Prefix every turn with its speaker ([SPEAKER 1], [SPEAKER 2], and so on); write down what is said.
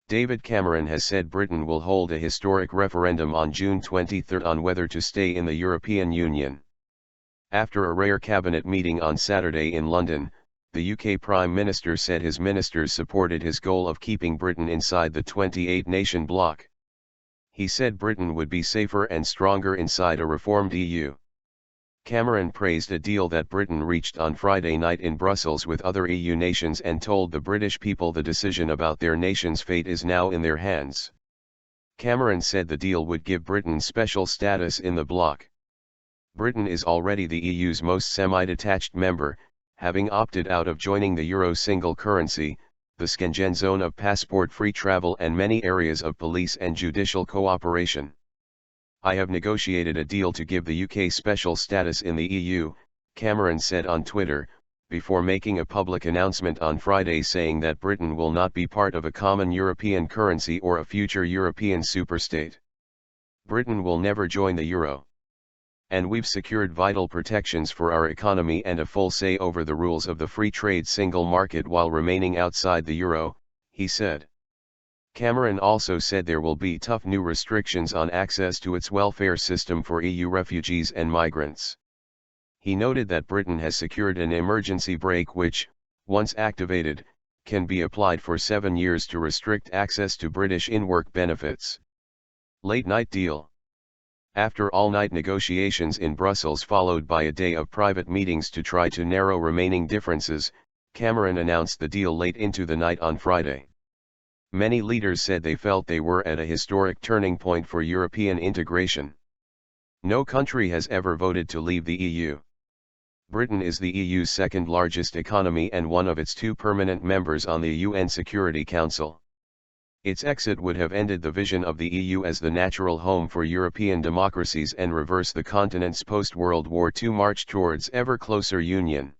[SPEAKER 1] David Cameron has said Britain will hold a historic referendum on June 23 on whether to stay in the European Union. After a rare cabinet meeting on Saturday in London, the UK Prime Minister said his ministers supported his goal of keeping Britain inside the 28-nation bloc. He said Britain would be safer and stronger inside a reformed EU. Cameron praised a deal that Britain reached on Friday night in Brussels with other EU nations and told the British people the decision about their nation's fate is now in their hands. Cameron said the deal would give Britain special status in the bloc. Britain is already the EU's most semi-detached member, having opted out of joining the euro single currency, the Schengen zone of passport-free travel and many areas of police and judicial cooperation. I have negotiated a deal to give the UK special status in the EU, Cameron said on Twitter, before making a public announcement on Friday saying that Britain will not be part of a common European currency or a future European superstate. Britain will never join the euro. And we've secured vital protections for our economy and a full say over the rules of the free trade single market while remaining outside the euro, he said. Cameron also said there will be tough new restrictions on access to its welfare system for EU refugees and migrants. He noted that Britain has secured an emergency brake which, once activated, can be applied for 7 years to restrict access to British in-work benefits. Late-night deal. After all-night negotiations in Brussels followed by a day of private meetings to try to narrow remaining differences, Cameron announced the deal late into the night on Friday. Many leaders said they felt they were at a historic turning point for European integration. No country has ever voted to leave the EU. Britain is the EU's second largest economy and one of its 2 permanent members on the UN Security Council. Its exit would have ended the vision of the EU as the natural home for European democracies and reverse the continent's post-World War II march towards ever closer union.